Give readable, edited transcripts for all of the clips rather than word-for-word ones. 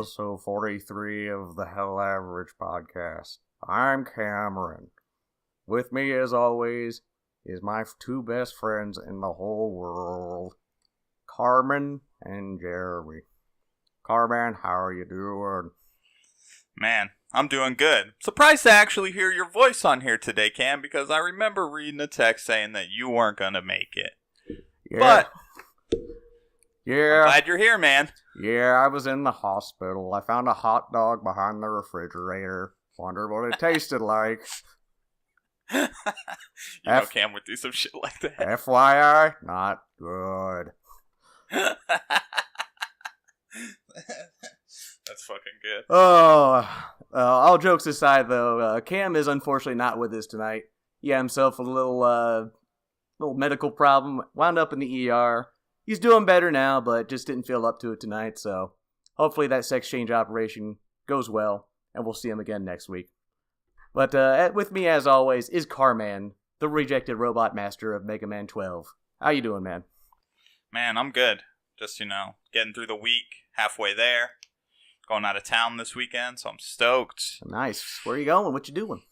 episode 43 of the Hell Average podcast. I'm Cameron. With me, as always, is my two best friends in the whole world, Carmen and Jeremy. Carmen, how are you doing? Man, I'm doing good. Surprised to actually hear your voice on here today, Cam, because I remember reading a text saying that you weren't going to make it. Yeah. But, yeah. I'm glad you're here, man. Yeah, I was in the hospital. I found a hot dog behind the refrigerator. Wonder what it tasted like. You know Cam would do some shit like that. FYI, not good. That's fucking good. All jokes aside, though, Cam is unfortunately not with us tonight. He had himself a little medical problem. Wound up in the ER. He's doing better now, but just didn't feel up to it tonight. So hopefully that sex change operation goes well, and we'll see him again next week. But with me, as always, is Carman, the rejected robot master of Mega Man 12. How you doing, man? Man, I'm good. Just, getting through the week, halfway there. Going out of town this weekend, so I'm stoked. Nice. Where are you going? What you doing?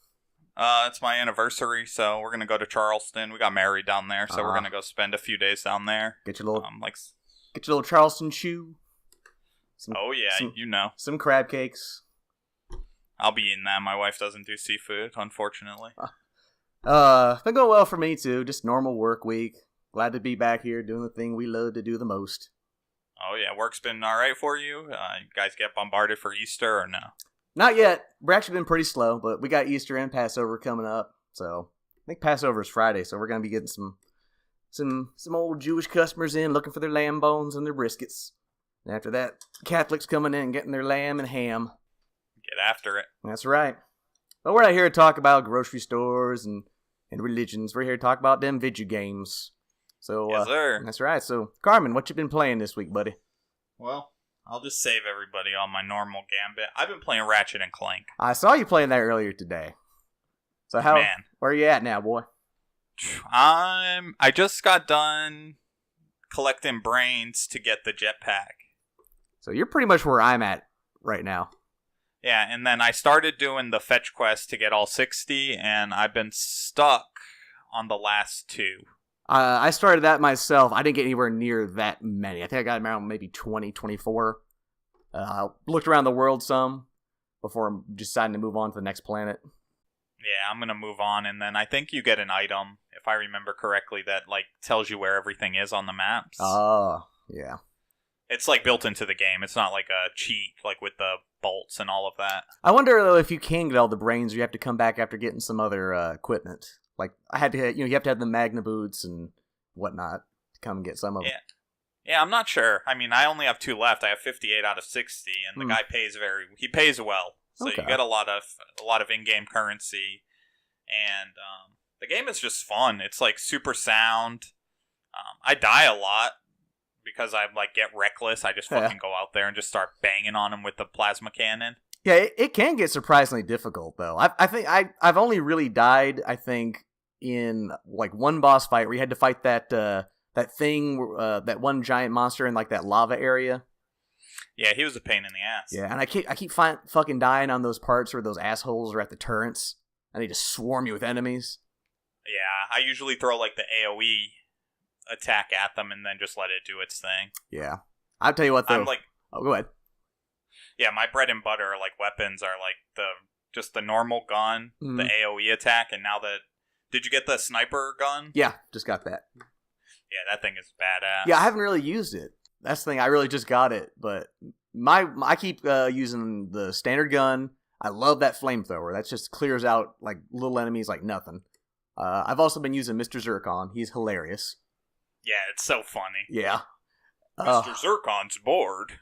It's my anniversary, so we're gonna go to Charleston. We got married down there, so we're gonna go spend a few days down there. Get your little Charleston chew. Some crab cakes. I'll be eating that. My wife doesn't do seafood, unfortunately. Been going well for me too. Just normal work week. Glad to be back here doing the thing we love to do the most. Oh yeah, work's been all right for you. You guys get bombarded for Easter or no? Not yet. We're actually been pretty slow, but we got Easter and Passover coming up. So I think Passover is Friday, so we're gonna be getting some old Jewish customers in looking for their lamb bones and their briskets. And after that, Catholics coming in getting their lamb and ham. Get after it. That's right. But we're not here to talk about grocery stores and religions. We're here to talk about them video games. So, yes, sir. That's right. So, Carmen, what you been playing this week, buddy? Well, I'll just save everybody on my normal gambit. I've been playing Ratchet and Clank. I saw you playing that earlier today. So where are you at now, boy? I just got done collecting brains to get the jetpack. So you're pretty much where I'm at right now. Yeah, and then I started doing the fetch quest to get all 60, and I've been stuck on the last 2. I started that myself. I didn't get anywhere near that many. I think I got around maybe 20, 24. Looked around the world some before deciding to move on to the next planet. Yeah, I'm going to move on, and then I think you get an item, if I remember correctly, that tells you where everything is on the maps. Oh, yeah. It's built into the game. It's not like a cheat, with the bolts and all of that. I wonder, though, if you can get all the brains or you have to come back after getting some other equipment. I had to, you have to have the Magna boots and whatnot to come and get some of them. Yeah, I'm not sure. I mean, I only have 2 left. I have 58 out of 60, and the guy pays well. So You get a lot of in-game currency, and the game is just fun. It's super sound. I die a lot because I get reckless. I just fucking go out there and just start banging on him with the plasma cannon. Yeah, it can get surprisingly difficult, though. I think I've only really died, I think, in one boss fight where you had to fight that thing, that one giant monster in that lava area. Yeah, he was a pain in the ass. Yeah, and I keep fucking dying on those parts where those assholes are at the turrets and they just swarm you with enemies. Yeah, I usually throw the AoE attack at them and then just let it do its thing. Yeah, I'll tell you what though. Go ahead. Yeah, my bread and butter weapons are the normal gun, the AoE attack, and now did you get the sniper gun? Yeah, just got that. Yeah, that thing is badass. Yeah, I haven't really used it. That's the thing. I really just got it, but I keep using the standard gun. I love that flamethrower. That just clears out little enemies like nothing. I've also been using Mr. Zircon. He's hilarious. Yeah, it's so funny. Yeah. Mr. Zircon's bored.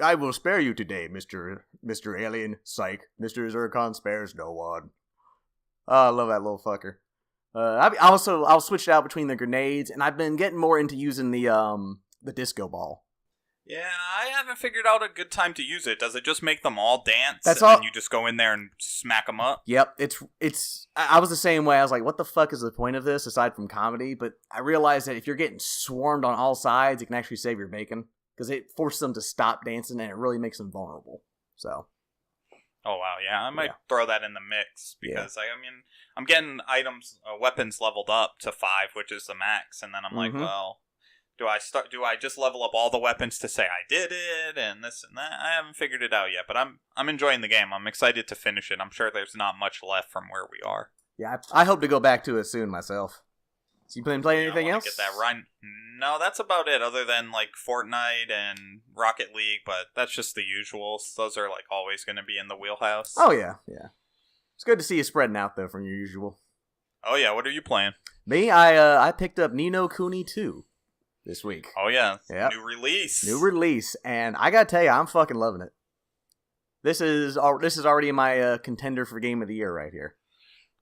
I will spare you today, Mr. Alien. Psych. Mr. Zircon spares no one. Oh, I love that little fucker. I'll switch it out between the grenades, and I've been getting more into using the disco ball. Yeah, I haven't figured out a good time to use it. Does it just make them all dance? That's and then you just go in there and smack them up? Yep, it's. I was the same way. I was like, what the fuck is the point of this aside from comedy? But I realized that if you're getting swarmed on all sides, it can actually save your bacon. because it forces them to stop dancing and it really makes them vulnerable. So. Oh wow, yeah, I might throw that in the mix because I mean, I'm getting weapons leveled up to 5, which is the max, and then I'm like, well, do I just level up all the weapons to say I did it and this and that? I haven't figured it out yet, but I'm enjoying the game. I'm excited to finish it. I'm sure there's not much left from where we are. Yeah, I hope to go back to it soon myself. So you been playing anything else? Get that right. No, that's about it. Other than like Fortnite and Rocket League, but that's just the usuals. Those are like always going to be in the wheelhouse. Oh yeah. It's good to see you spreading out though from your usual. Oh yeah, what are you playing? Me, I picked up Ni no Kuni 2 this week. Oh yeah, yep. New release, and I gotta tell you, I'm fucking loving it. This is already my contender for Game of the Year right here.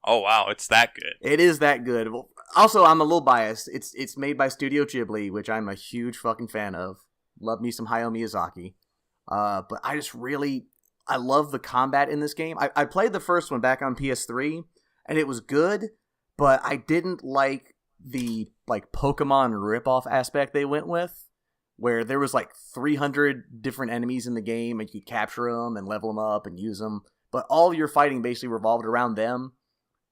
Oh wow, it's that good. It is that good. Well, also, I'm a little biased. It's made by Studio Ghibli, which I'm a huge fucking fan of. Love me some Hayao Miyazaki. But I love the combat in this game. I played the first one back on PS3, and it was good, but I didn't like the Pokemon ripoff aspect they went with, where there was 300 different enemies in the game, and you could capture them and level them up and use them, but all your fighting basically revolved around them.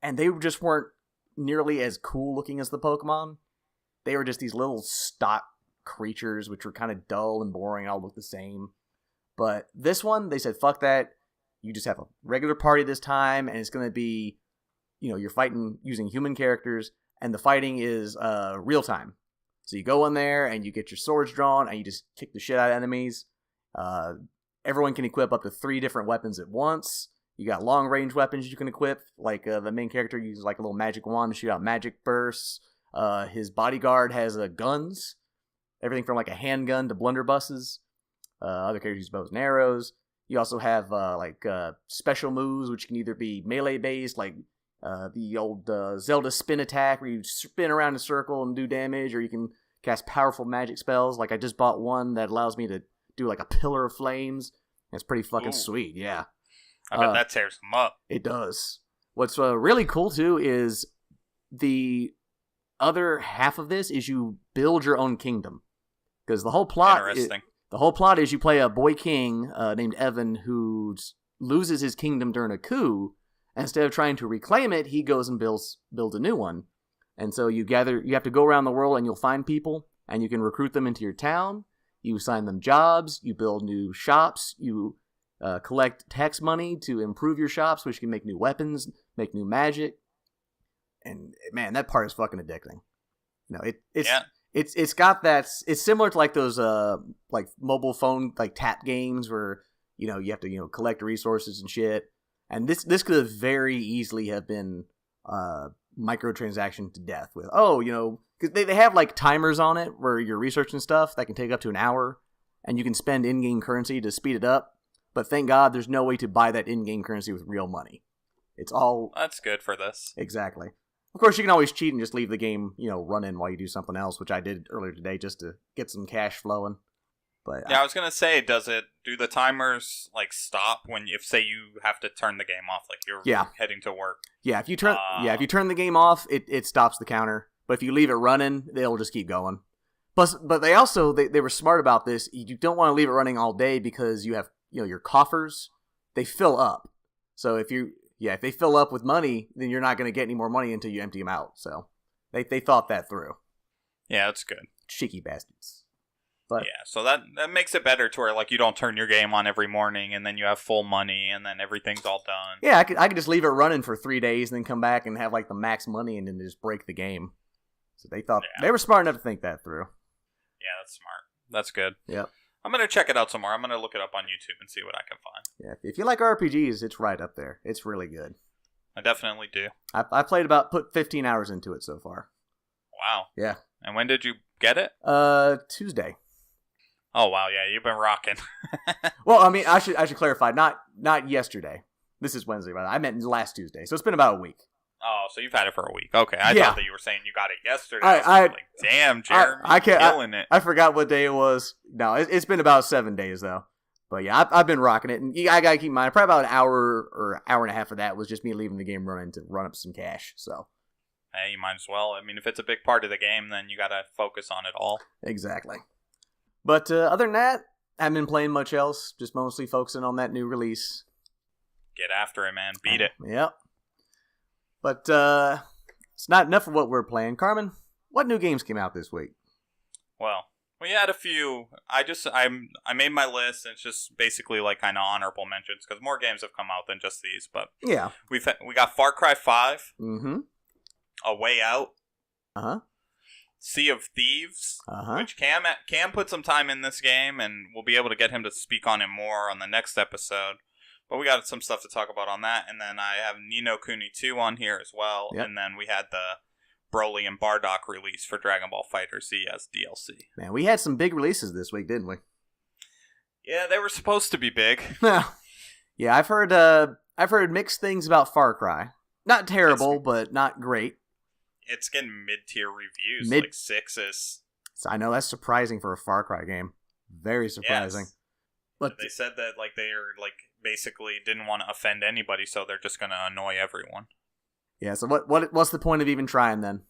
And they just weren't nearly as cool looking as the Pokemon. They were just these little stock creatures, which were kind of dull and boring, all look the same. But this one, they said, fuck that. You just have a regular party this time, and it's going to be, you're fighting using human characters, and the fighting is real time. So you go in there, and you get your swords drawn, and you just kick the shit out of enemies. Everyone can equip up to 3 different weapons at once. You got long-range weapons you can equip, the main character uses a little magic wand to shoot out magic bursts. His bodyguard has guns, everything from a handgun to blunderbusses. Other characters use bows and arrows. You also have special moves, which can either be melee-based, the old Zelda spin attack, where you spin around in a circle and do damage, or you can cast powerful magic spells. I just bought one that allows me to do a pillar of flames. It's pretty fucking sweet, yeah. I bet that tears them up. It does. What's really cool, too, is the other half of this is you build your own kingdom. Because the whole plot is you play a boy king named Evan who loses his kingdom during a coup. And instead of trying to reclaim it, he goes and builds a new one. And so you have to go around the world and you'll find people, and you can recruit them into your town. You assign them jobs. You build new shops. You collect tax money to improve your shops, which can make new weapons, make new magic, and man, that part is fucking addicting. It's got that. It's similar to those mobile phone tap games where you have to collect resources and shit. And this could have very easily have been microtransaction to death with because they have timers on it where you're researching stuff that can take up to an hour, and you can spend in-game currency to speed it up. But thank God there's no way to buy that in-game currency with real money. It's all... That's good for this. Exactly. Of course, you can always cheat and just leave the game, running while you do something else, which I did earlier today just to get some cash flowing. But yeah, I was going to say, do the timers, stop when, say you have to turn the game off, you're heading to work? Yeah, if you turn the game off, it stops the counter. But if you leave it running, they'll just keep going. Plus, but they also, they were smart about this. You don't want to leave it running all day because you have your coffers, they fill up. So if they fill up with money, then you're not going to get any more money until you empty them out. So they thought that through. Yeah, that's good. Cheeky bastards. But yeah, so that makes it better to where you don't turn your game on every morning and then you have full money and then everything's all done. Yeah, I could just leave it running for 3 days and then come back and have the max money and then just break the game. So they thought they were smart enough to think that through. Yeah, that's smart. That's good. Yep. I'm going to check it out some more. I'm going to look it up on YouTube and see what I can find. Yeah, if you like RPGs, it's right up there. It's really good. I definitely do. I played put 15 hours into it so far. Wow. Yeah. And when did you get it? Tuesday. Oh wow, yeah, you've been rocking. Well, I mean, I should clarify, not yesterday. This is Wednesday, right? I meant last Tuesday, so it's been about a week. Oh, so you've had it for a week. Okay, I thought that you were saying you got it yesterday. I damn, Jeremy, killing it. I forgot what day it was. No, it's been about 7 days though. But yeah, I've been rocking it, and I gotta keep in mind, probably about an hour or hour and a half of that was just me leaving the game running to run up some cash. So, hey, you might as well. I mean, if it's a big part of the game, then you gotta focus on it all. Exactly. But other than that, I haven't been playing much else. Just mostly focusing on that new release. Get after it, man. Beat it. Yep. But it's not enough of what we're playing. Carmen, what new games came out this week? Well, we had a few. I made my list, and it's just basically like kind of honorable mentions because more games have come out than just these. But yeah, we got Far Cry 5, mm-hmm. A Way Out, uh-huh. Sea of Thieves, uh-huh. which Cam put some time in this game, and we'll be able to get him to speak on it more on the next episode. But we got some stuff to talk about on that, and then I have Ni no Kuni 2 on here as well, yep. And then we had the Broly and Bardock release for Dragon Ball FighterZ as DLC. Man, we had some big releases this week, didn't we? Yeah, they were supposed to be big. Yeah, I've heard mixed things about Far Cry. Not terrible, but not great. It's getting mid-tier reviews, like 6s. I know that's surprising for a Far Cry game. Very surprising. Yes. But they said that like they are like basically didn't want to offend anybody, so they're just going to annoy everyone. Yeah, so what's the point of even trying then?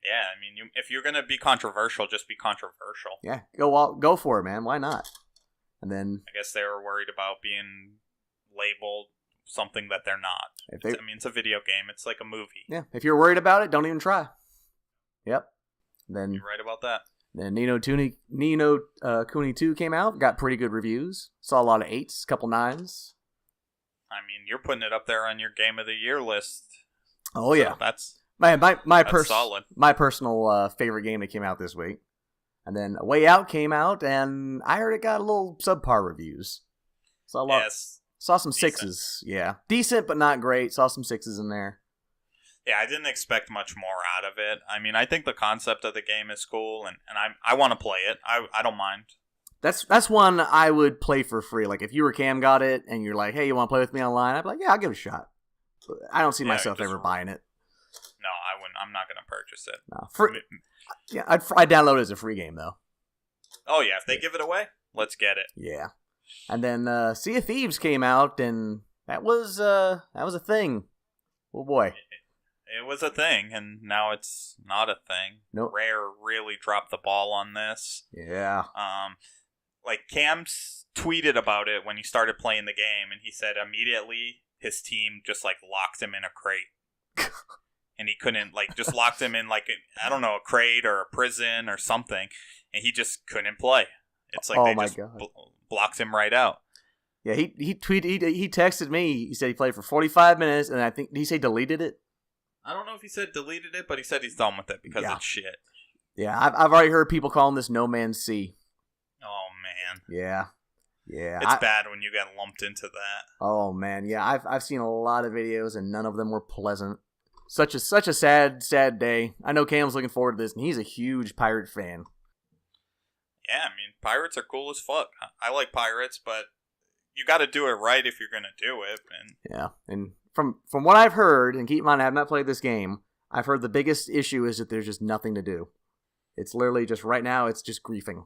Yeah, I mean, if you're going to be controversial, just be controversial. Yeah, go for it, man. Why not? And then I guess they were worried about being labeled something that they're not. I mean, it's a video game. It's like a movie. Yeah, if you're worried about it, don't even try. Yep. Then you're right about that. Then Ni no Kuni 2 came out. Got pretty good reviews. Saw a lot of 8s, couple 9s. I mean, you're putting it up there on your Game of the Year list. Oh, yeah. So that's solid. My personal favorite game that came out this week. And then A Way Out came out, and I heard it got a little subpar reviews. Saw some decent. 6s. Yeah. Decent, but not great. Saw some 6s in there. Yeah, I didn't expect much more out of it. I mean, I think the concept of the game is cool, and I want to play it. I don't mind. That's one I would play for free. Like, if you or Cam got it, and you're like, hey, you want to play with me online? I'd be like, yeah, I'll give it a shot. But I don't see myself ever buying it. No, I wouldn't. I'm not going to purchase it. No, yeah, I'd download it as a free game, though. Oh, yeah, if they give it away, let's get it. Yeah. And then Sea of Thieves came out, and that was a thing. Oh, boy. It was a thing, and now it's not a thing. Nope. Rare really dropped the ball on this. Yeah. Like, Cam tweeted about it when he started playing the game, and he said immediately his team just, like, locked him in a crate. And he couldn't, like, just locked him in, like, I don't know, a crate or a prison or something, and he just couldn't play. It's like they just blocked him right out. Yeah, he texted me. He said he played for 45 minutes, and I think, did he say deleted it? I don't know if he said deleted it, but he said he's done with it because it's shit. Yeah, I've already heard people calling this No Man's Sea. Oh, man. Yeah. It's bad when you get lumped into that. Oh, man. Yeah, I've seen a lot of videos, and none of them were pleasant. Such a sad day. I know Cam's looking forward to this, and he's a huge pirate fan. Yeah, I mean, pirates are cool as fuck. I like pirates, but you got to do it right if you're going to do it. And yeah, and from what I've heard, and keep in mind I have not played this game, I've heard the biggest issue is that there's just nothing to do. It's literally just, right now, it's just griefing.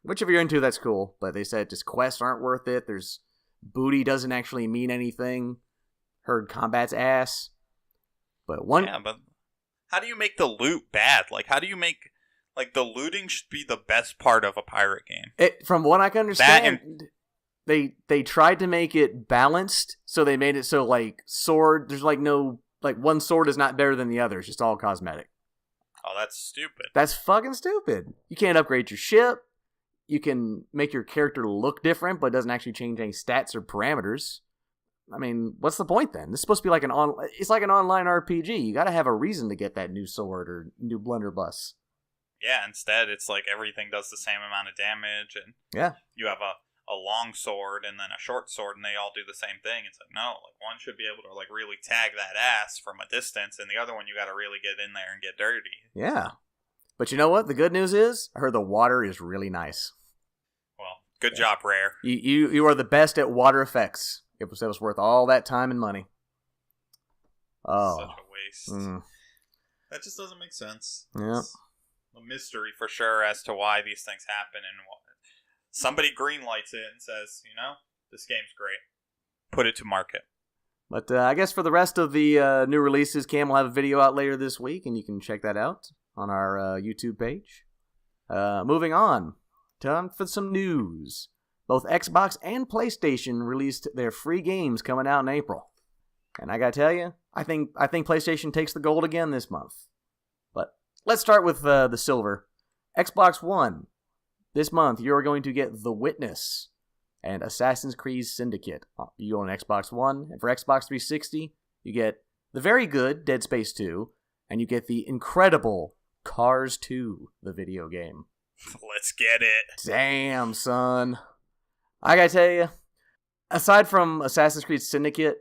Which if you're into, that's cool, but they said just quests aren't worth it. There's booty doesn't actually mean anything. Heard combat's ass. But but how do you make the loot bad? Like, how do you make, like, the looting should be the best part of a pirate game. From what I can understand, they tried to make it balanced, so they made it so, like, sword, there's, like, no, like, one sword is not better than the other. It's just all cosmetic. Oh, that's stupid. That's fucking stupid. You can't upgrade your ship. You can make your character look different, but it doesn't actually change any stats or parameters. I mean, what's the point then? This is supposed to be like it's like an online RPG. You got to have a reason to get that new sword or new blunderbuss. Yeah, instead it's like everything does the same amount of damage, and you have a long sword and then a short sword, and they all do the same thing. It's like, no, like one should be able to like really tag that ass from a distance, and the other one you got to really get in there and get dirty. Yeah, but you know what? The good news is, I heard the water is really nice. Well, good job, Rare. You are the best at water effects. It was worth all that time and money. Oh. Such a waste. That just doesn't make sense. Yeah. It's a mystery for sure as to why these things happen, and somebody greenlights it and says, you know, this game's great. Put it to market. But I guess for the rest of the new releases, Cam will have a video out later this week, and you can check that out on our YouTube page. Moving on. time for some news. Both Xbox and PlayStation released their free games coming out in April. And I gotta tell you, I think PlayStation takes the gold again this month. But let's start with the silver. Xbox One. This month, you're going to get The Witness and Assassin's Creed Syndicate. You own an Xbox One, and for Xbox 360, you get the very good Dead Space 2, and you get the incredible Cars 2, the video game. Let's get it. Damn, son. I gotta tell you, aside from Assassin's Creed Syndicate,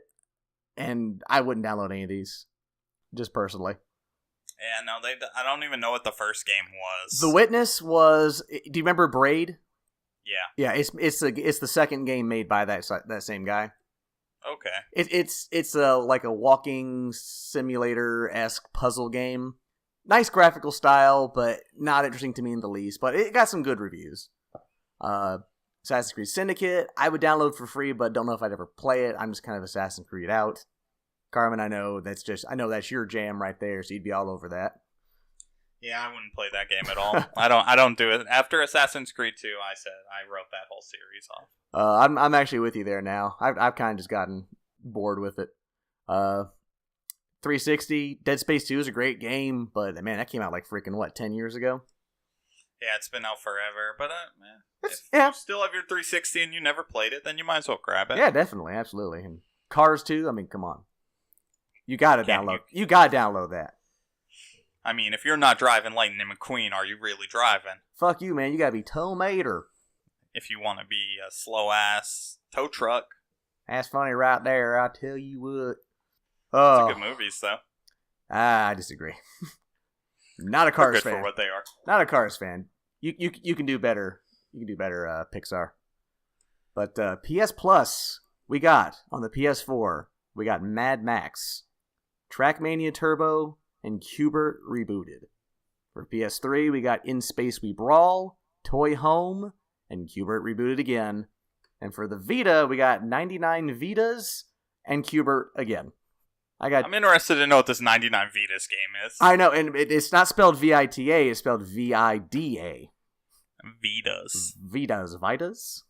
and I wouldn't download any of these, just personally. Yeah, no, I don't even know what the first game was. The Witness was. Do you remember Braid? Yeah. Yeah, it's the second game made by that same guy. Okay. It's like a walking simulator-esque puzzle game. Nice graphical style, but not interesting to me in the least. But it got some good reviews. Assassin's Creed Syndicate, I would download for free, but don't know if I'd ever play it. I'm just kind of Assassin's Creed out. Carmen, I know that's your jam right there, so you'd be all over that. Yeah, I wouldn't play that game at all. I don't do it. After Assassin's Creed 2, I said I wrote that whole series off. I'm actually with you there now. I've kind of just gotten bored with it. 360, Dead Space 2 is a great game, but man, that came out like freaking 10 years ago? Yeah, it's been out forever, but man, if you still have your 360 and you never played it, then you might as well grab it. Yeah, definitely, absolutely. And Cars 2, I mean, come on. You gotta download that. I mean, if you're not driving Lightning McQueen, are you really driving? Fuck you, man. You gotta be tow mater. If you want to be a slow-ass tow truck. That's funny right there, I tell you what. Oh. It's a good movies, though. I disagree. Not a Cars fan. For what they are. Not a Cars fan. You can do better. You can do better, Pixar. But PS Plus, we got on the PS4, we got Mad Max, Trackmania Turbo, and Qbert Rebooted. For PS3, we got In Space We Brawl, Toy Home, and Qbert Rebooted again. And for the Vita, we got 99 Vitas and Qbert again. I'm interested to know what this 99 Vitas game is. I know, and it's not spelled VITA, it's spelled VIDA. Vitas.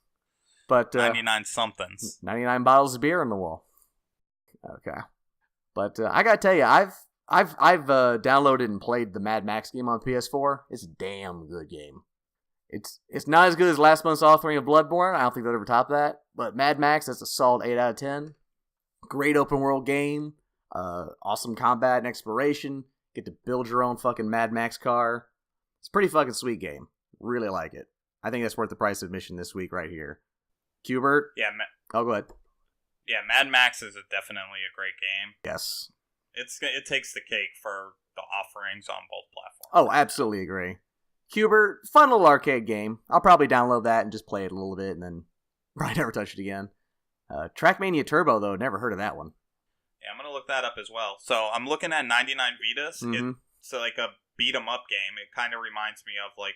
But 99 somethings. 99 bottles of beer on the wall. Okay. But I gotta tell you, I've downloaded and played the Mad Max game on PS4. It's a damn good game. It's not as good as last month's authoring of Bloodborne. I don't think they'll ever top that. But Mad Max, that's a solid 8 out of 10. Great open world game. Awesome combat and exploration. Get to build your own fucking Mad Max car. It's a pretty fucking sweet game. Really like it. I think that's worth the price of admission this week right here. Qbert? Yeah. Oh, go ahead. Yeah, Mad Max is definitely a great game. Yes. It takes the cake for the offerings on both platforms. Oh, absolutely agree. Qbert, fun little arcade game. I'll probably download that and just play it a little bit and then probably never touch it again. Trackmania Turbo, though, never heard of that one. Yeah, I'm going to look that up as well. So I'm looking at 99 Vitas. Mm-hmm. It's like a beat-em-up game. It kind of reminds me of like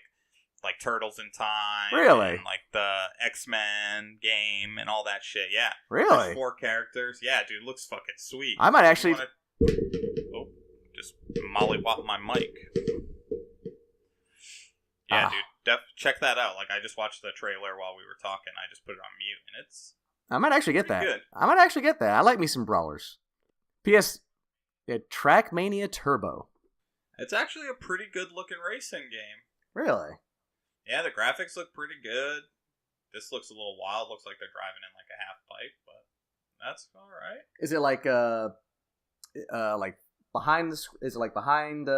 Turtles in Time. Really? And like the X-Men game and all that shit. Yeah. Really? There's 4 characters. Yeah, dude, looks fucking sweet. I might actually... Oh, just mollywop my mic. Yeah, dude, check that out. Like, I just watched the trailer while we were talking. I just put it on mute, and it's... I might actually get that. Good. I might actually get that. I like me some brawlers. P.S. Trackmania Turbo. It's actually a pretty good-looking racing game. Really? Yeah, the graphics look pretty good. This looks a little wild. Looks like they're driving in like a half pipe, but that's all right. Is it like behind the? Is it like behind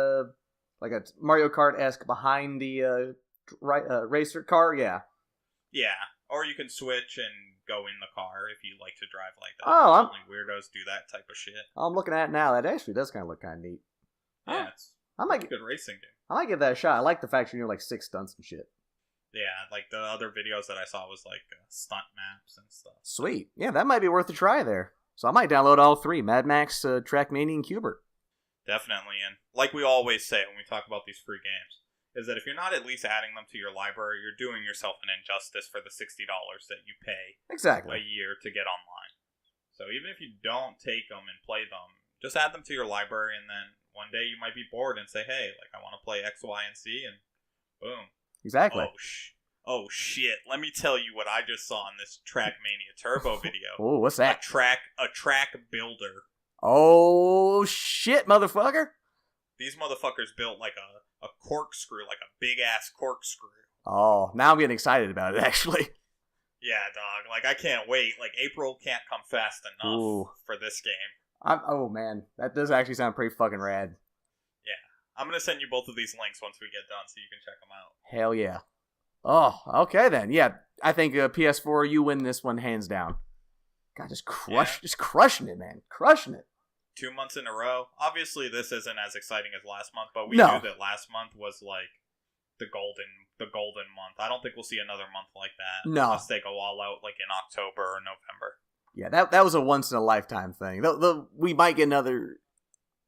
like a Mario Kart-esque behind the racer car? Yeah. Yeah, or you can switch and go in the car if you like to drive like that. Oh, only weirdos do that type of shit. I'm looking at it now. That actually does kind of look kind of neat. Yeah, it's a good racing game. I might give that a shot. I like the fact you're like 6 stunts and shit. Yeah, like the other videos that I saw was like stunt maps and stuff. Sweet. Yeah, that might be worth a try there. So I might download all 3, Mad Max, Trackmania, and Qbert. Definitely, and like we always say when we talk about these free games, is that if you're not at least adding them to your library, you're doing yourself an injustice for the $60 that you pay exactly a year to get online. So even if you don't take them and play them, just add them to your library, and then one day you might be bored and say, hey, like I want to play X, Y, and Z, and boom. Exactly. Oh shit! Let me tell you what I just saw in this Trackmania Turbo video. Oh, what's that? A track builder. Oh shit, motherfucker! These motherfuckers built like a corkscrew, like a big ass corkscrew. Oh, now I'm getting excited about it. Actually. Yeah, dog. Like I can't wait. Like April can't come fast enough for this game. Oh man, that does actually sound pretty fucking rad. Yeah, I'm gonna send you both of these links once we get done, so you can check them out. Hell yeah. Oh, okay then. Yeah, I think PS4, you win this one hands down. God, just crushing it, man, crushing it. 2 months in a row. Obviously, this isn't as exciting as last month, but we knew that last month was like the golden month. I don't think we'll see another month like that. No, unless they go all out like in October or November. Yeah, that was a once in a lifetime thing. We might get another.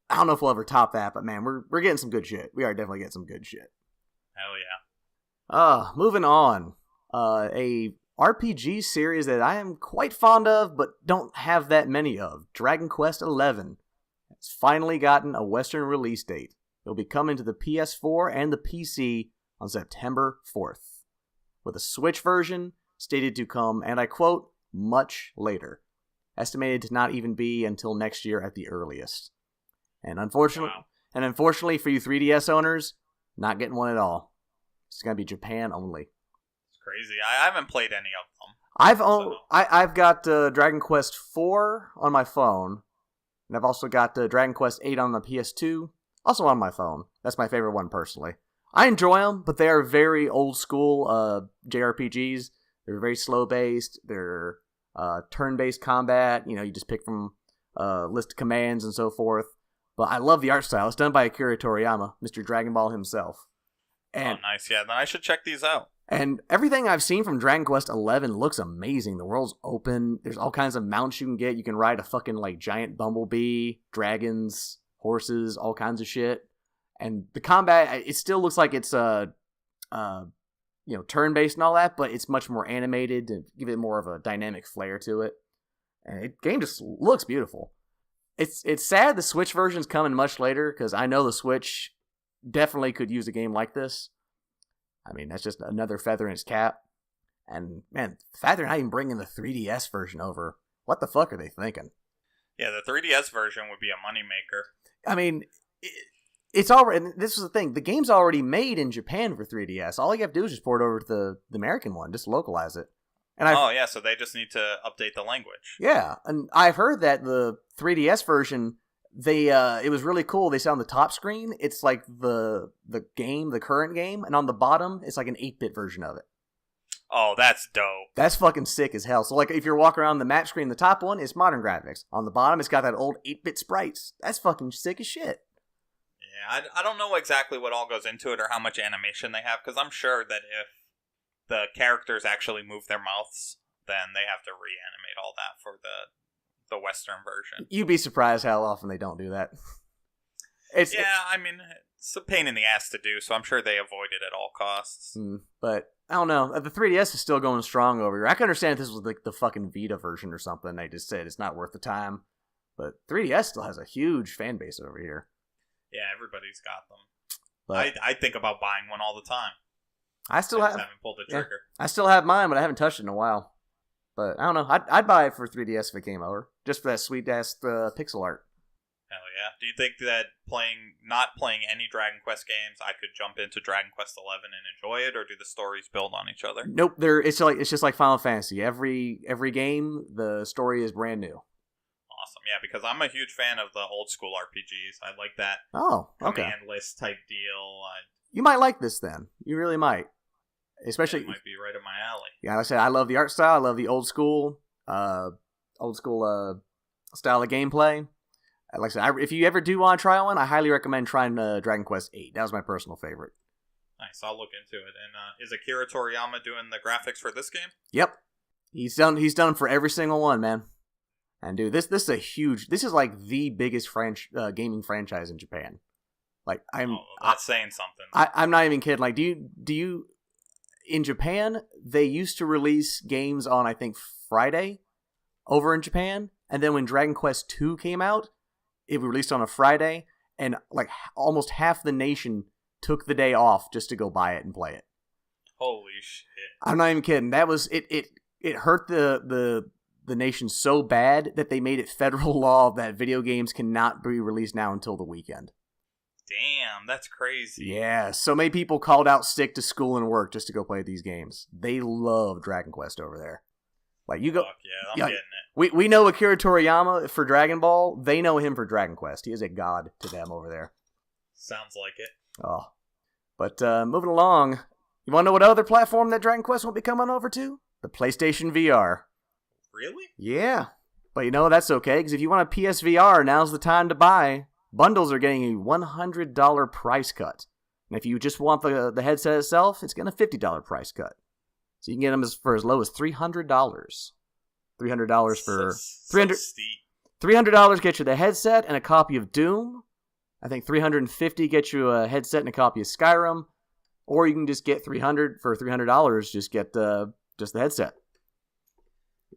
I don't know if we'll ever top that, but man, we're getting some good shit. We are definitely getting some good shit. Hell yeah. Moving on. A RPG series that I am quite fond of, but don't have that many of. Dragon Quest XI has finally gotten a Western release date. It'll be coming to the PS4 and the PC on September 4th, with a Switch version stated to come, and I quote, much later. Estimated to not even be until next year at the earliest. And unfortunately for you 3DS owners, not getting one at all. It's going to be Japan only. It's crazy. I haven't played any of them. I've got Dragon Quest 4 on my phone, and I've also got Dragon Quest 8 on the PS2, also on my phone. That's my favorite one personally. I enjoy them, but they are very old school JRPGs. They're very slow based. They're turn-based combat. You know, you just pick from a list of commands and so forth. But I love the art style. It's done by Akira Toriyama, Mr. Dragon Ball himself. And, oh, nice. Yeah, then I should check these out. And everything I've seen from Dragon Quest XI looks amazing. The world's open. There's all kinds of mounts you can get. You can ride a fucking like giant bumblebee, dragons, horses, all kinds of shit. And the combat, it still looks like it's turn-based and all that, but it's much more animated to give it more of a dynamic flair to it. And the game just looks beautiful. It's sad the Switch version's coming much later, because I know the Switch definitely could use a game like this. I mean, that's just another feather in its cap. And, man, the fact they're not even bringing the 3DS version over, what the fuck are they thinking? Yeah, the 3DS version would be a moneymaker. I mean, it's already, and this is the thing, the game's already made in Japan for 3DS. All you have to do is just port it over to the American one, just localize it. And so they just need to update the language. Yeah, and I've heard that the 3DS version, it was really cool. They said on the top screen, it's like the current game, and on the bottom, it's like an 8-bit version of it. Oh, that's dope. That's fucking sick as hell. So, like, if you're walking around the map screen, the top one is modern graphics. On the bottom, it's got that old 8-bit sprites. That's fucking sick as shit. Yeah, I don't know exactly what all goes into it or how much animation they have, because I'm sure that if the characters actually move their mouths, then they have to reanimate all that for the Western version. You'd be surprised how often they don't do that. I mean, it's a pain in the ass to do, so I'm sure they avoid it at all costs. But, I don't know, the 3DS is still going strong over here. I can understand if this was like the fucking Vita version or something, they just said it's not worth the time. But 3DS still has a huge fan base over here. Yeah, everybody's got them. But I think about buying one all the time. I haven't pulled the trigger. Yeah, I still have mine, but I haven't touched it in a while. But I don't know. I'd buy it for 3DS if it came over, just for that sweet ass pixel art. Hell yeah! Do you think that not playing any Dragon Quest games, I could jump into Dragon Quest XI and enjoy it, or do the stories build on each other? Nope. It's just like Final Fantasy. Every game, the story is brand new. Awesome, yeah, because I'm a huge fan of the old school RPGs. I like that. Oh, okay. Command list type deal. You might like this then. You really might. Especially, it might be right up my alley. Yeah, like I said, I love the art style. I love the old school style of gameplay. Like I said, if you ever do want to try one, I highly recommend trying Dragon Quest 8. That was my personal favorite. Nice, I'll look into it. And is Akira Toriyama doing the graphics for this game? Yep, he's done for every single one, man. And dude, this is like the biggest gaming franchise in Japan. Like that's saying something. I'm not even kidding. Like, do you in Japan, they used to release games on, I think, Friday over in Japan. And then when Dragon Quest 2 came out, it was released on a Friday. And like almost half the nation took the day off just to go buy it and play it. Holy shit. I'm not even kidding. That was it hurt the nation so bad that they made it federal law that video games cannot be released now until the weekend. Damn, that's crazy. Yeah, so many people called out sick to school and work just to go play these games. They love Dragon Quest over there. Like you go, fuck yeah, I'm getting it. We know Akira Toriyama for Dragon Ball. They know him for Dragon Quest. He is a god to them over there. Sounds like it. Oh, but moving along, you want to know what other platform that Dragon Quest won't be coming over to? The PlayStation VR. Really? Yeah, but that's okay because if you want a PSVR, now's the time to buy. Bundles are getting a $100 price cut. And if you just want the headset itself, it's getting a $50 price cut. So you can get them for as low as $300. $300 for... $300 gets you the headset and a copy of Doom. I think $350 gets you a headset and a copy of Skyrim. Or you can just get $300, just get just the headset.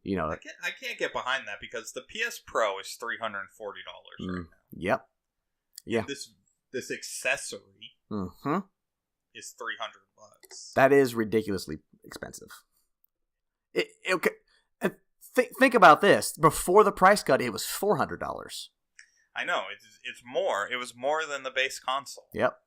I can't get behind that because the PS Pro is $340 right now. Yep. Yeah. This accessory is $300. That is ridiculously expensive. Okay. Think about this. Before the price cut, it was $400. I know. It's more. It was more than the base console. Yep.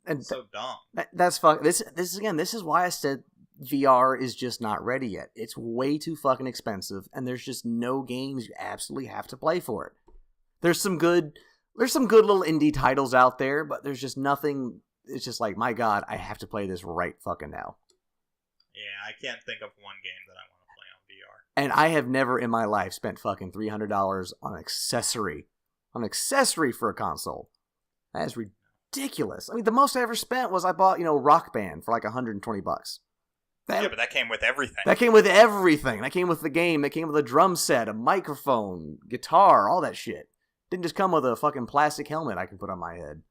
And so dumb. That's fuck. This is why I said VR is just not ready yet. It's way too fucking expensive, and there's just no games you absolutely have to play for it. There's some good little indie titles out there, but there's just nothing. It's just like, my God, I have to play this right fucking now. Yeah, I can't think of one game that I want to play on VR. And I have never in my life spent fucking $300 on an accessory for a console. That is ridiculous. I mean, the most I ever spent was I bought, Rock Band for like $120. Yeah, but that came with everything. That came with everything. That came with the game. That came with a drum set, a microphone, guitar, all that shit. Didn't just come with a fucking plastic helmet I can put on my head.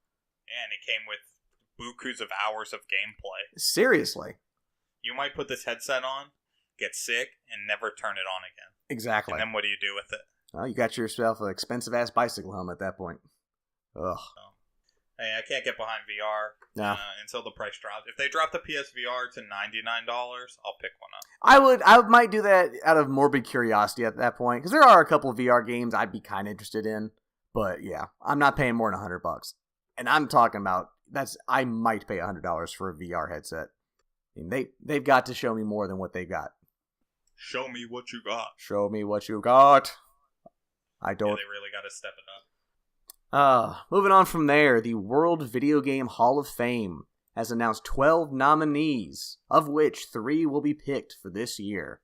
Yeah, and it came with bukus of hours of gameplay. Seriously. You might put this headset on, get sick, and never turn it on again. Exactly. And then what do you do with it? Well, you got yourself an expensive-ass bicycle helmet at that point. Ugh. Hey, I can't get behind VR until the price drops. If they drop the PSVR to $99, I'll pick one up. I might do that out of morbid curiosity at that point, because there are a couple of VR games I'd be kind of interested in. But yeah, I'm not paying more than $100. And I'm talking about, I might pay $100 for a VR headset. I mean, they've got to show me more than what they got. Show me what you got. Show me what you got. I don't. Yeah, they really got to step it up. Moving on from there, the World Video Game Hall of Fame has announced 12 nominees, of which 3 will be picked for this year.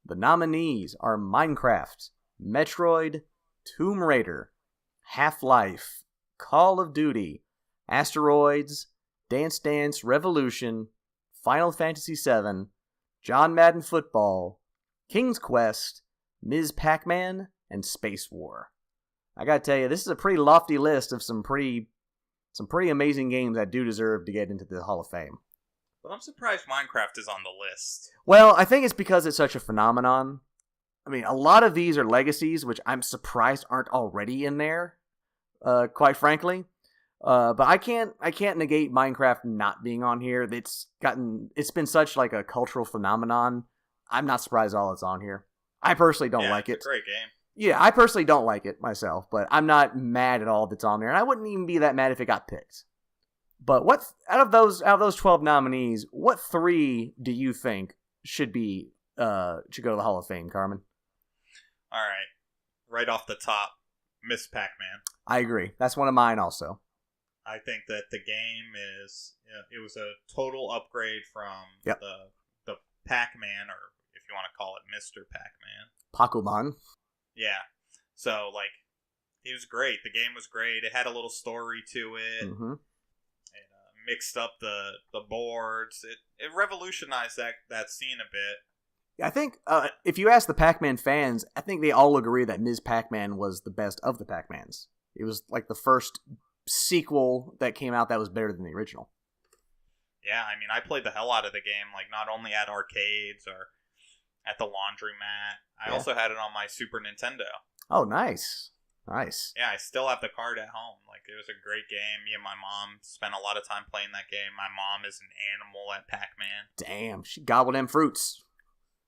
The nominees are Minecraft, Metroid, Tomb Raider, Half-Life, Call of Duty, Asteroids, Dance Dance Revolution, Final Fantasy VII, John Madden Football, King's Quest, Ms. Pac-Man, and Space War. I gotta tell you, this is a pretty lofty list of some pretty amazing games that do deserve to get into the Hall of Fame. But I'm surprised Minecraft is on the list. Well, I think it's because it's such a phenomenon. I mean, a lot of these are legacies, which I'm surprised aren't already in there, quite frankly. But I can't negate Minecraft not being on here. It's been such like a cultural phenomenon. I'm not surprised all it's on here. I personally don't like it. It's a great game. Yeah, I personally don't like it myself, but I'm not mad at all that's on there, and I wouldn't even be that mad if it got picked. But what out of those 12 nominees, what 3 do you think should go to the Hall of Fame, Carmen? All right, right off the top, Miss Pac-Man. I agree. That's one of mine also. I think that the game it was a total upgrade from the Pac-Man, or if you want to call it Mr. Pac-Man. Pac-Man. Yeah. So, it was great. The game was great. It had a little story to it. Mm-hmm. It mixed up the boards. It revolutionized that scene a bit. I think if you ask the Pac-Man fans, I think they all agree that Ms. Pac-Man was the best of the Pac-Mans. It was like the first sequel that came out that was better than the original. Yeah, I mean, I played the hell out of the game, not only at arcades or at the laundromat. I also had it on my Super Nintendo. Oh, nice. Nice. Yeah, I still have the card at home. Like, it was a great game. Me and my mom spent a lot of time playing that game. My mom is an animal at Pac-Man. Damn, she gobbled them fruits.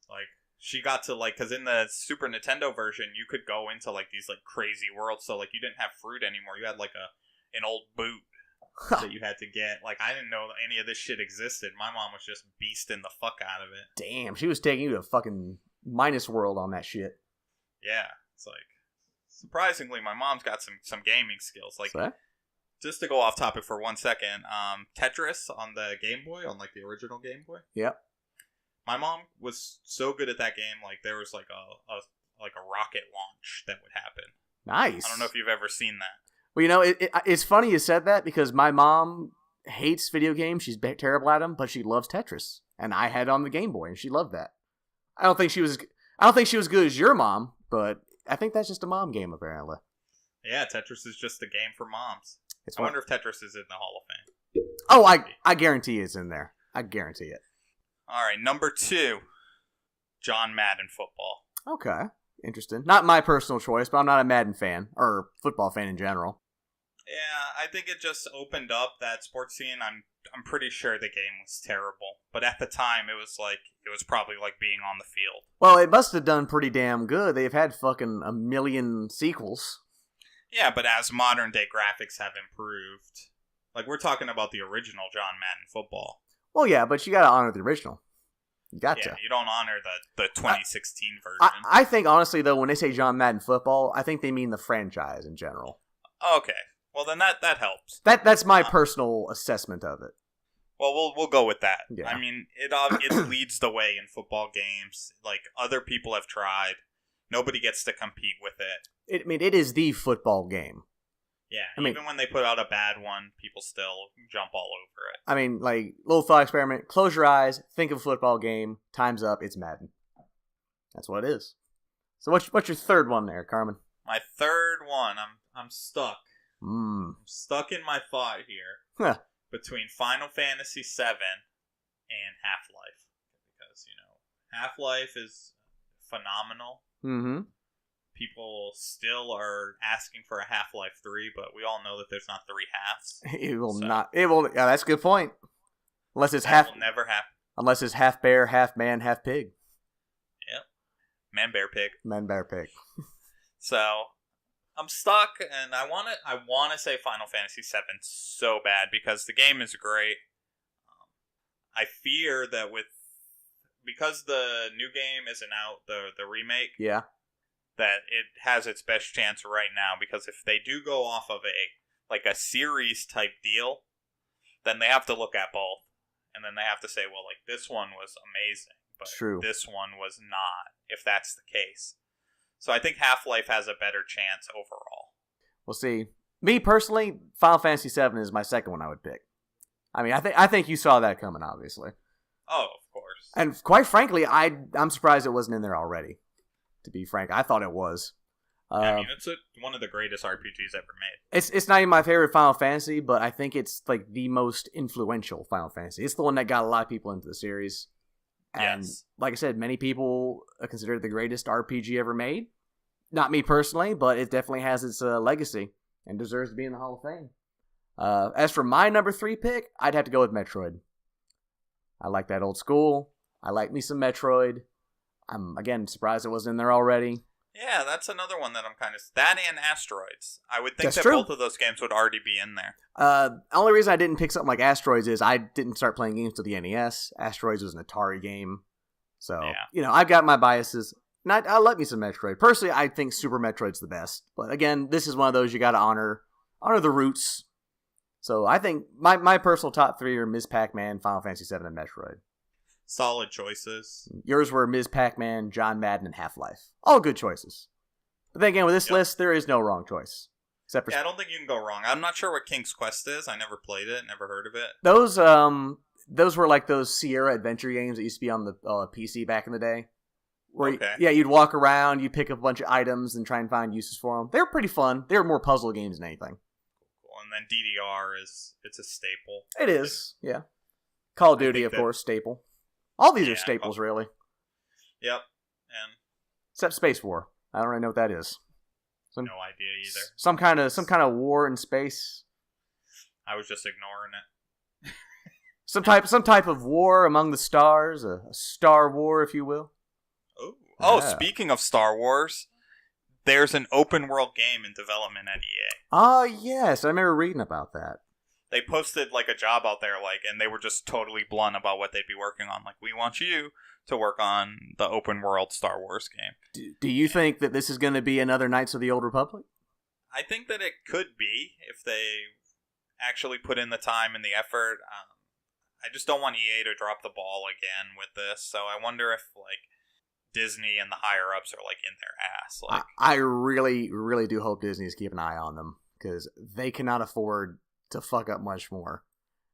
Like, she got to, like, because in the Super Nintendo version, you could go into, like, these, like, crazy worlds. So, like, you didn't have fruit anymore. You had, like, an old boot that you had to get. Like, I didn't know any of this shit existed. My mom was just beasting the fuck out of it. Damn, she was taking you to fucking minus world on that shit. Yeah, it's like, surprisingly, my mom's got some gaming skills. Like, just to go off topic for 1 second, Tetris on the Game Boy, on, like, the original Game Boy. Yep. My mom was so good at that game, like, there was, like, a rocket launch that would happen. Nice. I don't know if you've ever seen that. Well, you know, it's funny you said that because my mom hates video games. She's terrible at them, but she loves Tetris, and I had it on the Game Boy, and she loved that. I don't think she was good as your mom, but I think that's just a mom game, apparently. Yeah, Tetris is just a game for moms. I wonder if Tetris is in the Hall of Fame. Oh, I guarantee it's in there. I guarantee it. All right, number 2, John Madden football. Okay, interesting. Not my personal choice, but I'm not a Madden fan or football fan in general. Yeah, I think it just opened up that sports scene. I'm pretty sure the game was terrible, but at the time it was probably like being on the field. Well, it must have done pretty damn good. They've had fucking a million sequels. Yeah, but as modern day graphics have improved, like we're talking about the original John Madden football. Well, yeah, but you gotta honor the original. You gotcha. Yeah, you don't honor the 2016 version. I think honestly though, when they say John Madden football, I think they mean the franchise in general. Okay. Well, then that helps. That's my personal assessment of it. Well, we'll go with that. Yeah. I mean, it leads the way in football games. Like, other people have tried. Nobody gets to compete with it. It is the football game. Yeah, even when they put out a bad one, people still jump all over it. I mean, like, little thought experiment. Close your eyes, think of a football game, time's up, it's Madden. That's what it is. So what's your third one there, Carmen? My third one, I'm stuck. I'm stuck in my thought here between Final Fantasy VII and Half-Life. Because, Half-Life is phenomenal. Mm-hmm. People still are asking for a Half-Life 3, but we all know that there's not 3 halves. It will not. It will. Yeah, that's a good point. Unless it's that will never happen. Unless it's half bear, half man, half pig. Yep. Man, bear, pig. Man, bear, pig. So I'm stuck, and I want to say Final Fantasy VII so bad because the game is great. I fear that because the new game isn't out, the remake. Yeah. That it has its best chance right now, because if they do go off of a series type deal, then they have to look at both, and then they have to say, well, like, this one was amazing, but this one was not, if that's the case. So I think Half-Life has a better chance overall. We'll see. Me personally, Final Fantasy VII is my second one I would pick. I mean, I think you saw that coming, obviously. Oh, of course. And quite frankly, I'm surprised it wasn't in there already. To be frank, I thought it was. I mean, it's one of the greatest RPGs ever made. It's not even my favorite Final Fantasy, but I think it's like the most influential Final Fantasy. It's the one that got a lot of people into the series. And like I said, many people consider it the greatest RPG ever made. Not me personally, but it definitely has its legacy and deserves to be in the Hall of Fame. As for my number 3 pick, I'd have to go with Metroid. I like that old school. I like me some Metroid. I'm, again, surprised it wasn't in there already. Yeah, that's another one that I'm kind of... That and Asteroids. I would think both of those games would already be in there. The only reason I didn't pick something like Asteroids is I didn't start playing games to the NES. Asteroids was an Atari game. So, I've got my biases. And I like me some Metroid. Personally, I think Super Metroid's the best. But again, this is one of those you gotta honor the roots. So I think my personal top 3 are Ms. Pac-Man, Final Fantasy VII, and Metroid. Solid choices. Yours were Ms. Pac-Man, John Madden, and Half-Life. All good choices. But then again, with this list, there is no wrong choice. Except for I don't think you can go wrong. I'm not sure what King's Quest is. I never played it, never heard of it. Those were like those Sierra adventure games that used to be on the PC back in the day. Where you'd walk around, you'd pick up a bunch of items and try and find uses for them. They were pretty fun. They were more puzzle games than anything. Cool. And then DDR it's a staple. It is, yeah. Call of Duty, of course, staple. All these are staples, really. Yep. And except Space War. I don't really know what that is. No idea either. Some kind of war in space. I was just ignoring it. Some type of war among the stars, a star war, if you will. Oh, speaking of Star Wars, there's an open world game in development at EA. Oh, yes, I remember reading about that. They posted like a job out there, and they were just totally blunt about what they'd be working on. Like, we want you to work on the open world Star Wars game. Do you think that this is going to be another Knights of the Old Republic? I think that it could be if they actually put in the time and the effort. I just don't want EA to drop the ball again with this. So I wonder if Disney and the higher ups are in their ass. I really, really do hope Disney is keeping an eye on them because they cannot afford to fuck up much more.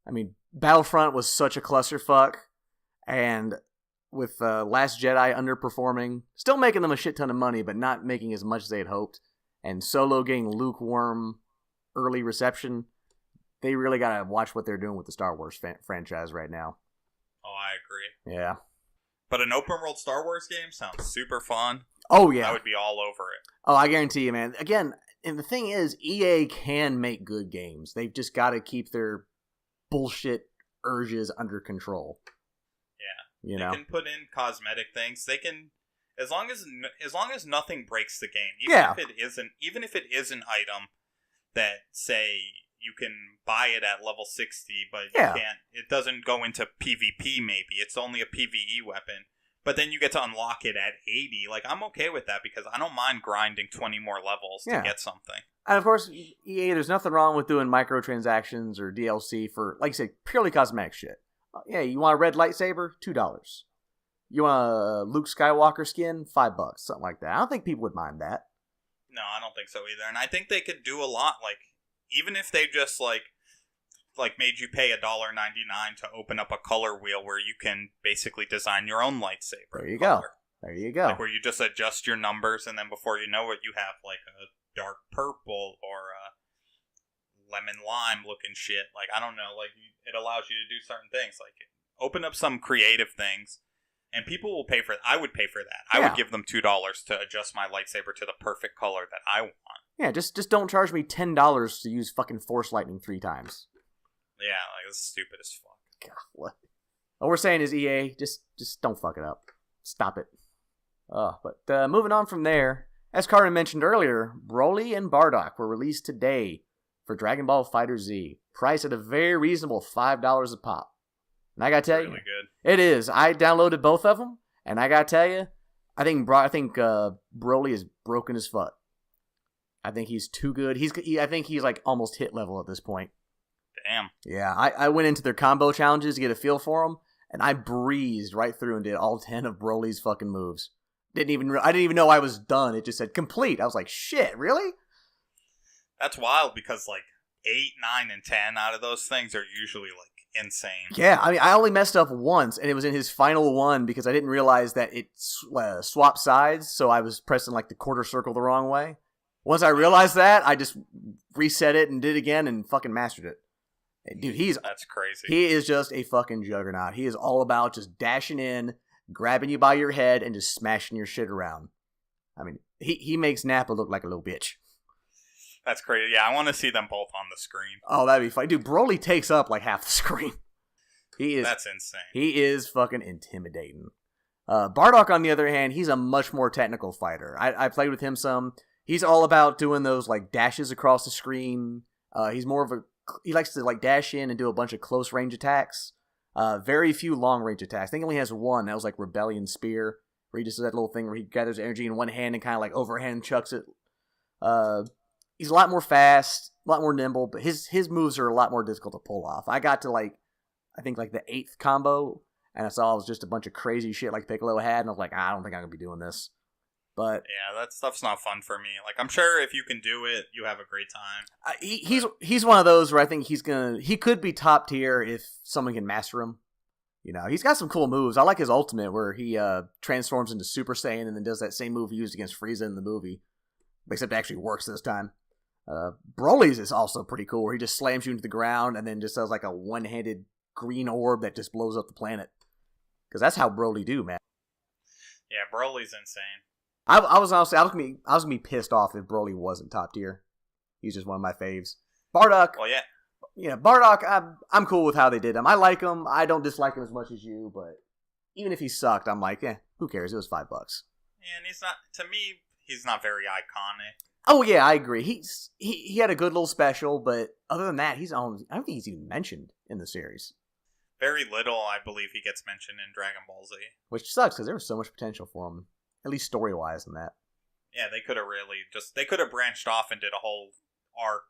I mean, Battlefront was such a clusterfuck, and with Last Jedi underperforming, still making them a shit ton of money, but not making as much as they had hoped, and Solo getting lukewarm early reception, they really gotta watch what they're doing with the Star Wars franchise right now. Oh, I agree. Yeah. But an open world Star Wars game sounds super fun. Oh, yeah. I would be all over it. Oh, I guarantee you, man. Again, and the thing is, EA can make good games. They've just got to keep their bullshit urges under control. Yeah. They can put in cosmetic things. They can, as long as nothing breaks the game. Even if it is an item that, say, you can buy it at level 60, but you can't. It doesn't go into PvP. Maybe it's only a PvE weapon. But then you get to unlock it at 80. I'm okay with that because I don't mind grinding 20 more levels to get something. And of course, EA, there's nothing wrong with doing microtransactions or DLC for, like you said, purely cosmetic shit. Yeah, you want a red lightsaber? $2. You want a Luke Skywalker skin? $5, something like that. I don't think people would mind that. No, I don't think so either. And I think they could do a lot. Even if they just made you pay $1.99 to open up a color wheel where you can basically design your own lightsaber. There you go. There you go. Where you just adjust your numbers, and then before you know it, you have a dark purple or a lemon lime looking shit. I don't know. It allows you to do certain things. Open up some creative things, and people will pay for it. I would pay for that. I would give them $2 to adjust my lightsaber to the perfect color that I want. Yeah, just don't charge me $10 to use fucking Force Lightning 3 times. Yeah, it's stupid as fuck. God, what? All we're saying is EA, just don't fuck it up. Stop it. But moving on from there, as Carter mentioned earlier, Broly and Bardock were released today for Dragon Ball FighterZ, priced at a very reasonable $5 a pop. And I gotta tell you, really good. It is. I downloaded both of them, and I gotta tell you, I think Broly is broken as fuck. I think he's too good. I think he's almost hit level at this point. Damn. Yeah, I went into their combo challenges to get a feel for them, and I breezed right through and did all 10 of Broly's fucking moves. I didn't even know I was done. It just said complete. I was like, shit, really? That's wild because 8, 9, and 10 out of those things are usually insane. Yeah, I mean, I only messed up once, and it was in his final one because I didn't realize that it swapped sides, so I was pressing the quarter circle the wrong way. Once I realized that, I just reset it and did it again and fucking mastered it. Dude, that's crazy. He is just a fucking juggernaut. He is all about just dashing in, grabbing you by your head, and just smashing your shit around. I mean, he makes Nappa look like a little bitch. That's crazy. Yeah, I want to see them both on the screen. Oh, that'd be fun. Dude, Broly takes up half the screen. That's insane. He is fucking intimidating. Bardock, on the other hand, he's a much more technical fighter. I played with him some. He's all about doing those dashes across the screen. He's more of he likes to dash in and do a bunch of close range attacks. Very few long range attacks. I think he only has one. That was Rebellion Spear, where he just does that little thing where he gathers energy in one hand and kind of overhand chucks it. He's a lot more fast, a lot more nimble, but his moves are a lot more difficult to pull off. I got to I think the 8th combo, and I saw it was just a bunch of crazy shit Piccolo had, and I was like, I don't think I'm gonna be doing this. But yeah, that stuff's not fun for me. I'm sure if you can do it, you have a great time. He's one of those where I think he could be top tier if someone can master him. He's got some cool moves. I like his ultimate where he transforms into Super Saiyan and then does that same move he used against Frieza in the movie, except it actually works this time. Broly's is also pretty cool where he just slams you into the ground and then just does a one-handed green orb that just blows up the planet. Because that's how Broly do, man. Yeah, Broly's insane. I was honestly, I was gonna be pissed off if Broly wasn't top tier. He's just one of my faves. Bardock. Well, yeah. Yeah, Bardock, I'm cool with how they did him. I like him. I don't dislike him as much as you, but even if he sucked, I'm like, who cares? It was $5. Yeah, and he's not, to me, he's not very iconic. Oh yeah, I agree. He had a good little special, but other than that, I don't think he's even mentioned in the series. Very little, I believe, he gets mentioned in Dragon Ball Z. Which sucks, because there was so much potential for him, at least story-wise in that. Yeah, they could have branched off and did a whole arc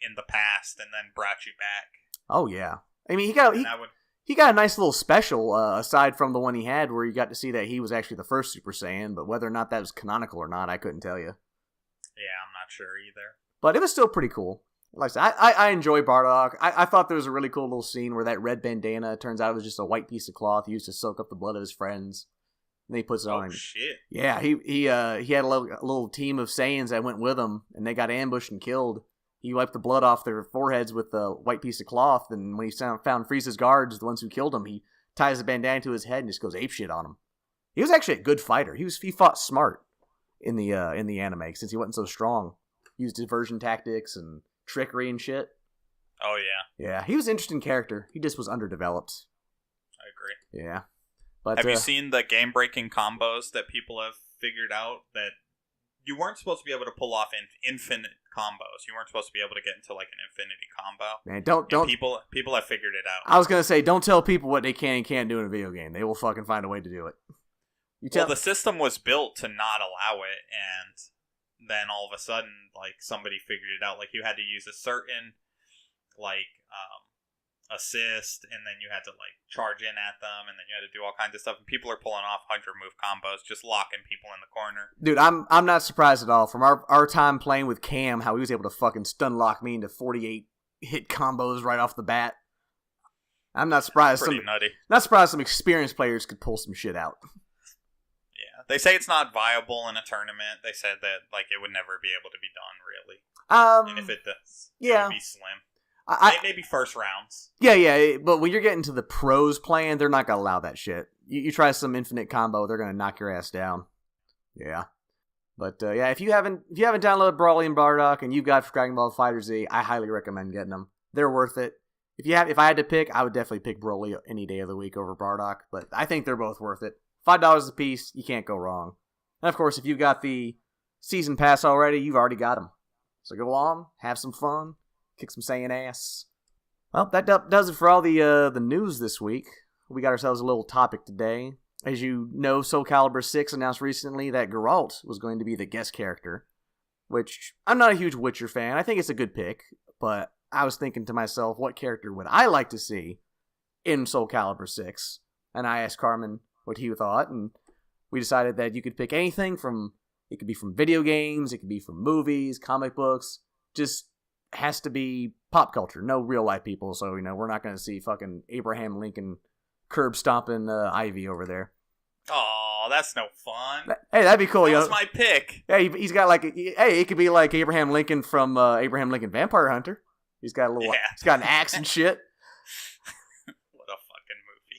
in the past and then brought you back. Oh yeah. I mean, he got a nice little special, aside from the one he had, where you got to see that he was actually the first Super Saiyan, but whether or not that was canonical or not, I couldn't tell you. Yeah, I'm not sure either. But it was still pretty cool. Like I said, I enjoy Bardock. I thought there was a really cool little scene where that red bandana turns out it was just a white piece of cloth used to soak up the blood of his friends. And then he puts it on. Oh, shit. Yeah, he had a little team of Saiyans that went with him, and they got ambushed and killed. He wiped the blood off their foreheads with the white piece of cloth, and when he found Frieza's guards, the ones who killed him, he ties the bandana to his head and just goes apeshit on him. He was actually a good fighter. He fought smart in the anime since he wasn't so strong. He used diversion tactics and trickery and shit. Oh yeah. Yeah, he was an interesting character. He just was underdeveloped. I agree. Yeah. But have you seen the game-breaking combos that people have figured out that you weren't supposed to be able to pull off infinite combos? You weren't supposed to be able to get into like an infinity combo. Man, don't people have figured it out. I was gonna say, don't tell people what they can and can't do in a video game. They will fucking find a way to do it. Well, the system was built to not allow it, and then all of a sudden, like, somebody figured it out. Like, you had to use a certain, like, assist, and then you had to, like, charge in at them, and then you had to do all kinds of stuff. And people are pulling off 100-move combos, just locking people in the corner. Dude, I'm not surprised at all. From our time playing with Cam, how he was able to fucking stun lock me into 48 hit combos right off the bat. I'm not surprised. Pretty nutty. Not surprised some experienced players could pull some shit out. They say it's not viable in a tournament. They said that like it would never be able to be done, really. And if it does, it would be slim. Maybe first rounds. Yeah, but when you're getting to the pros playing, they're not going to allow that shit. You try some infinite combo, they're going to knock your ass down. Yeah. But yeah, if you haven't downloaded Brawly and Bardock and you've got Dragon Ball FighterZ, I highly recommend getting them. They're worth it. If I had to pick, I would definitely pick Broly any day of the week over Bardock, but I think they're both worth it. $5 a piece, you can't go wrong. And of course, if you've got the season pass already, you've already got them. So go on, have some fun, kick some Saiyan ass. Well, that does it for all the news this week. We got ourselves a little topic today. As you know, Soul Calibur 6 announced recently that Geralt was going to be the guest character, which I'm not a huge Witcher fan. I think it's a good pick, but I was thinking to myself, what character would I like to see in Soul Calibur 6? And I asked Carmen what he thought, and we decided that you could pick anything from, it could be from video games, it could be from movies, comic books, just has to be pop culture, no real life people, so, we're not going to see fucking Abraham Lincoln curb stomping Ivy over there. Oh, that's no fun. Hey, that'd be cool, That was my pick. Hey, he's got like, it could be like Abraham Lincoln from Abraham Lincoln Vampire Hunter. He's got he's got an axe and shit.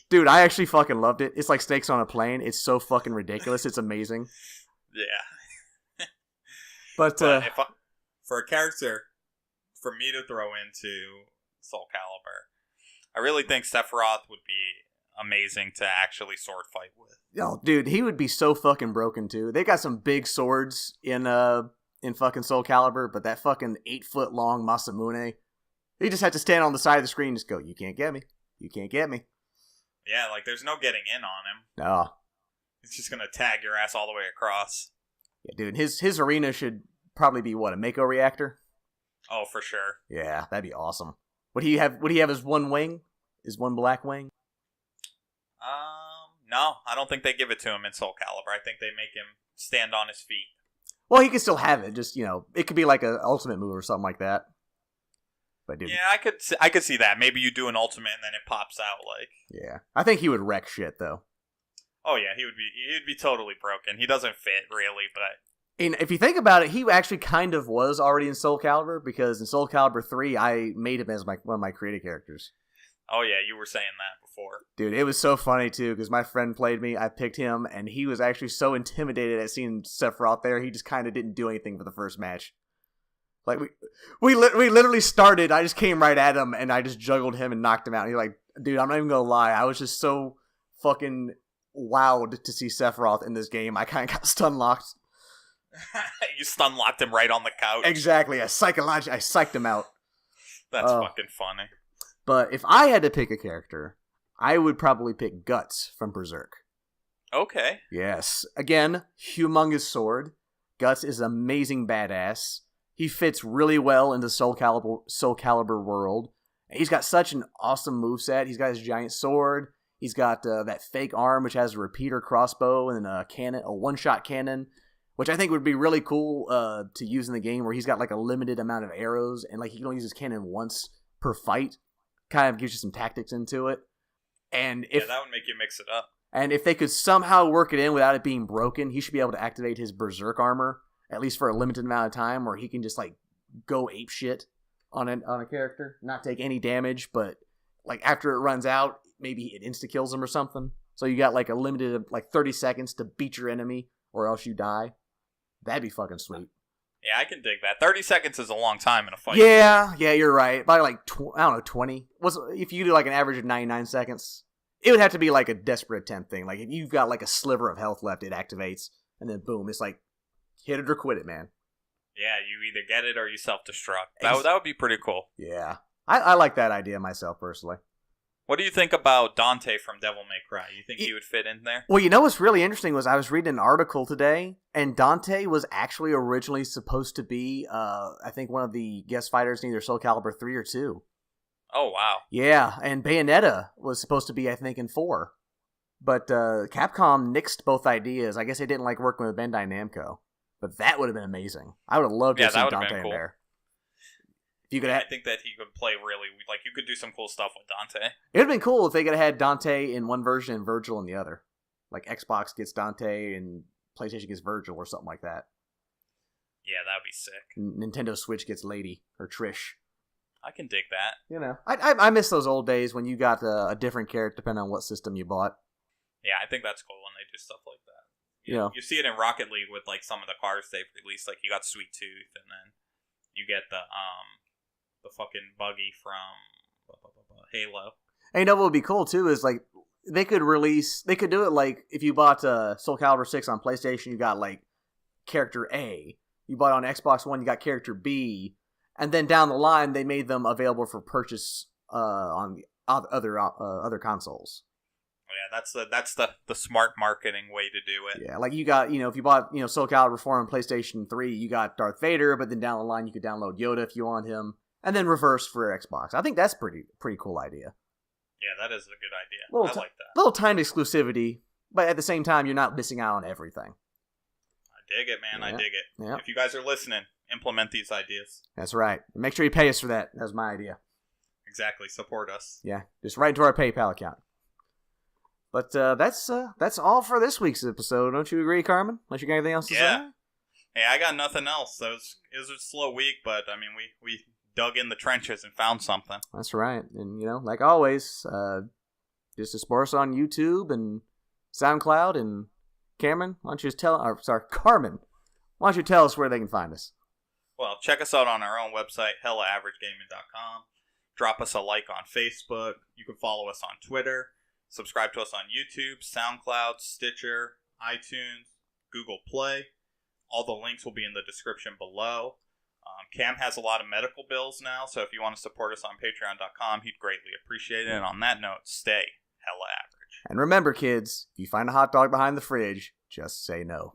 Dude, I actually fucking loved it. It's like Snakes on a Plane. It's so fucking ridiculous. It's amazing. Yeah. But for a character, for me to throw into Soul Calibur, I really think Sephiroth would be amazing to actually sword fight with. Oh, dude, he would be so fucking broken too. They got some big swords in fucking Soul Calibur, but that fucking 8-foot long Masamune, he just had to stand on the side of the screen and just go, "You can't get me. You can't get me." Yeah, like, there's no getting in on him. No. It's just gonna tag your ass all the way across. Yeah, dude, his arena should probably be, what, a Mako reactor? Oh, for sure. Yeah, that'd be awesome. Would he have his one wing? His one black wing? No, I don't think they give it to him in Soul Calibur. I think they make him stand on his feet. Well, he can still have it, just, it could be like an ultimate move or something like that. But dude, yeah, I could see that. Maybe you do an ultimate and then it pops out like. Yeah, I think he would wreck shit though. Oh yeah, he'd be totally broken. He doesn't fit really, but. And if you think about it, he actually kind of was already in Soul Calibur, because in Soul Calibur 3, I made him as one of my creative characters. Oh, yeah, you were saying that before. Dude, it was so funny, too, because my friend played me. I picked him, and he was actually so intimidated at seeing Sephiroth there, he just kind of didn't do anything for the first match. Like, we literally started, I just came right at him, and I just juggled him and knocked him out. And he's like, dude, I'm not even gonna lie, I was just so fucking wowed to see Sephiroth in this game. I kind of got stun-locked. You stun-locked him right on the couch. Exactly, I psyched him out. That's fucking funny. But if I had to pick a character, I would probably pick Guts from Berserk. Okay. Yes. Again, humongous sword. Guts is amazing badass. He fits really well into Soul Calibur world. He's got such an awesome moveset. He's got his giant sword. He's got that fake arm, which has a repeater crossbow and a cannon, a one-shot cannon, which I think would be really cool to use in the game, where he's got like a limited amount of arrows, and like he can only use his cannon once per fight. Kind of gives you some tactics into it. And if that would make you mix it up. And if they could somehow work it in without it being broken, he should be able to activate his Berserk armor, at least for a limited amount of time, where he can just like go ape shit on a character, not take any damage, but like after it runs out, maybe it insta kills him or something. So you got like a limited like 30 seconds to beat your enemy, or else you die. That'd be fucking sweet. Yeah, I can dig that. 30 seconds is a long time in a fight. Yeah, you're right. By like, 20. If you do like an average of 99 seconds, it would have to be like a desperate attempt thing. Like if you've got like a sliver of health left, it activates, and then boom, it's like, hit it or quit it, man. Yeah, you either get it or you self-destruct. That would be pretty cool. Yeah. I like that idea myself, personally. What do you think about Dante from Devil May Cry? You think he would fit in there? Well, you know what's really interesting was I was reading an article today, and Dante was actually originally supposed to be, I think, one of the guest fighters in either Soul Calibur 3 or 2. Oh, wow. Yeah, and Bayonetta was supposed to be, I think, in 4. But Capcom nixed both ideas. I guess they didn't like working with Bandai Namco. But that would have been amazing. I would have loved to see Dante in there. I think that he could play really, like, you could do some cool stuff with Dante. It would have been cool if they could have had Dante in one version and Virgil in the other. Like, Xbox gets Dante and PlayStation gets Virgil or something like that. Yeah, that would be sick. Nintendo Switch gets Lady or Trish. I can dig that. You know, I miss those old days when you got a different character depending on what system you bought. Yeah, I think that's cool when they do stuff like that. You see it in Rocket League with, like, some of the cars they've released. Like, you got Sweet Tooth, and then you get the fucking buggy from Halo. And you know what would be cool too is like they could do it like if you bought Soul Calibur 6 on PlayStation, you got like character A. You bought on Xbox One, you got character B, and then down the line they made them available for purchase on the other consoles. Yeah, that's the smart marketing way to do it. Yeah, like you got, if you bought, Soul Calibur 4 on PlayStation 3, you got Darth Vader, but then down the line you could download Yoda if you want him. And then reverse for Xbox. I think that's pretty cool idea. Yeah, that is a good idea. I like that. Little timed exclusivity, but at the same time, you're not missing out on everything. I dig it, man. Yeah. I dig it. Yeah. If you guys are listening, implement these ideas. That's right. Make sure you pay us for that. That's my idea. Exactly. Support us. Yeah, just right into our PayPal account. But that's all for this week's episode. Don't you agree, Carmen? Unless you got anything else to say? Hey, I got nothing else. It was a slow week, but I mean, we dug in the trenches and found something. That's right. And, like always, just support us on YouTube and SoundCloud. And Carmen, why don't you Carmen, why don't you tell us where they can find us? Well, check us out on our own website, hellaaveragegaming.com. Drop us a like on Facebook. You can follow us on Twitter. Subscribe to us on YouTube, SoundCloud, Stitcher, iTunes, Google Play. All the links will be in the description below. Cam has a lot of medical bills now, so if you want to support us on patreon.com, he'd greatly appreciate it. And on that note, stay hella average. And remember, kids, if you find a hot dog behind the fridge, just say no.